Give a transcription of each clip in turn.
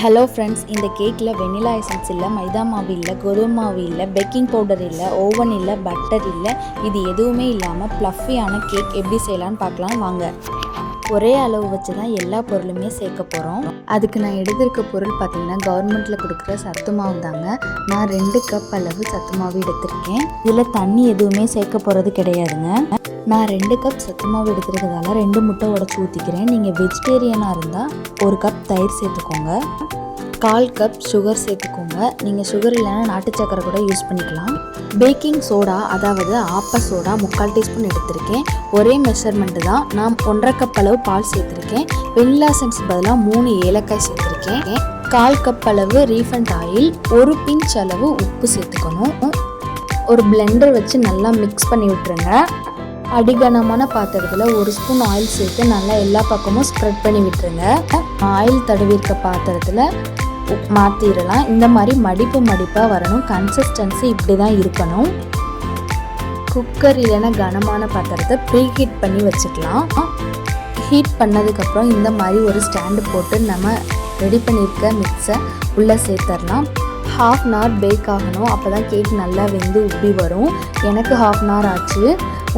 Hello friends, இந்த கேக்கில் vanilla essence இல்லை, மைதா மாவு இல்லை, கோதுமை மாவு இல்லை, பேக்கிங் பவுடர் இல்லை, ஓவன் இல்லை, பட்டர் இல்லை. இது எதுவுமே இல்லாமல் ப்ளஃபியான கேக் எப்படி செய்யலான்னு பார்க்கலாம் வாங்க. ஒரே அளவு வச்சு தான் எல்லா பொருளுமே சேர்க்க போகிறோம். அதுக்கு நான் எடுத்திருக்க பொருள் பார்த்திங்கன்னா கவர்மெண்ட்டில் கொடுக்குற சத்து மாவு தாங்க. நான் 2 கப் அளவு சத்து மாவு எடுத்திருக்கேன். இதில் தண்ணி எதுவுமே சேர்க்க போகிறது கிடையாதுங்க. நான் 2 கப் சத்து மாவு எடுத்துருக்கிறதால 2 முட்டை உடச்சி ஊற்றிக்கிறேன். நீங்கள் வெஜிடேரியனாக இருந்தால் 1 கப் தயிர் சேர்த்துக்கோங்க. 1/4 கப் சுகர் சேர்த்துக்கோங்க. நீங்கள் சுகர் இல்லைன்னா நாட்டு சக்கரை கூட யூஸ் பண்ணிக்கலாம். பேக்கிங் சோடா, அதாவது ஆப்ப சோடா 3/4 டீஸ்பூன் எடுத்திருக்கேன். ஒரே மெஷர்மெண்ட்டு தான். நான் 1.5 கப் அளவு பால் சேர்த்துருக்கேன். வெனிலா எசன்ஸ் பதிலாக 3 ஏலக்காய் சேர்த்துருக்கேன். 1/4 கப் அளவு ரீஃபண்ட் ஆயில், 1 பிஞ்ச் அளவு உப்பு சேர்த்துக்கணும். ஒரு பிளெண்டர் வச்சு நல்லா மிக்ஸ் பண்ணி விட்டுருங்க. அடிகனமான பாத்திரத்தில் 1 ஸ்பூன் ஆயில் சேர்த்து நல்லா எல்லா பக்கமும் ஸ்ப்ரெட் பண்ணி விட்டுருங்க. ஆயில் தடவிருக்க பாத்திரத்தில் மாற்றிடலாம். இந்த மாதிரி மடிப்பாக வரணும். கன்சிஸ்டன்சி இப்படி தான் இருக்கணும். குக்கர் இல்லைன்னா கனமான பாத்திரத்தை ப்ரீ ஹீட் பண்ணி வச்சுக்கலாம். ஹீட் பண்ணதுக்கப்புறம் இந்த மாதிரி ஒரு ஸ்டாண்டு போட்டு நம்ம ரெடி பண்ணியிருக்க மிக்ஸை உள்ளே சேர்த்துடலாம். 1/2 hour பேக் ஆகணும். அப்போ தான் கேக் நல்லா வெந்து உப்பி வரும். எனக்கு 1/2 hour ஆச்சு.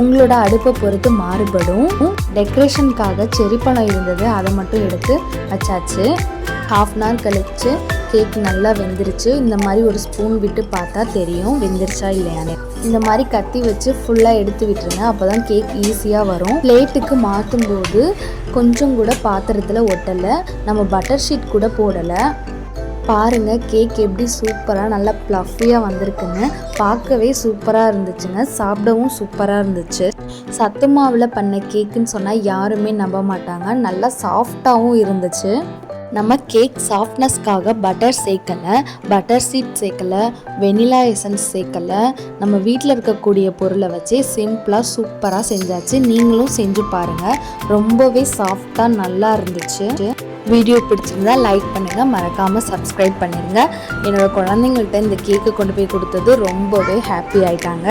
உங்களோட அடுப்பை பொறுத்து மாறுபடும். டெக்கரேஷனுக்காக செரி பழம் இருந்தது, அதை மட்டும் எடுத்து வச்சாச்சு. 1/2 hour கழிச்சு கேக் நல்லா வெந்துருச்சு. இந்த மாதிரி ஒரு ஸ்பூன் விட்டு பார்த்தா தெரியும் வெந்துருச்சா இல்லையானே. இந்த மாதிரி கத்தி வச்சு ஃபுல்லாக எடுத்து விட்டுருங்க. அப்போ தான் கேக் ஈஸியாக வரும். பிளேட்டுக்கு மாற்றும் போது கொஞ்சம் கூட பாத்திரத்தில் ஒட்டலை. நம்ம பட்டர் ஷீட் கூட போடலை. பாருங்கள் கேக் எப்படி சூப்பராக நல்லா ப்ளஃபியாக வந்திருக்குன்னு. பார்க்கவே சூப்பராக இருந்துச்சுங்க. சாப்பிடவும் சூப்பராக இருந்துச்சு. சத்து மாவில் பண்ண கேக்குன்னு சொன்னால் யாருமே நம்ப மாட்டாங்க. நல்லா சாஃப்டாகவும் இருந்துச்சு. நம்ம கேக் சாஃப்ட்னஸ்க்காக பட்டர் சேர்க்கலை, பட்டர் சீட் சேர்க்கலை, வெனிலா எசன்ஸ் சேர்க்கலை. நம்ம வீட்டில் இருக்கக்கூடிய பொருளை வச்சு சிம்பிளாக சூப்பராக செஞ்சாச்சு. நீங்களும் செஞ்சு பாருங்கள். ரொம்பவே சாஃப்டாக நல்லா இருந்துச்சு. வீடியோ பிடிச்சிருந்தா லைக் பண்ணுங்கள், மறக்காமல் சப்ஸ்கிரைப் பண்ணிடுங்க. என்னோடய குழந்தைங்கள்ட்ட இந்த கேக்கு கொண்டு போய் கொடுத்தது ரொம்பவே ஹாப்பி ஆயிட்டாங்க.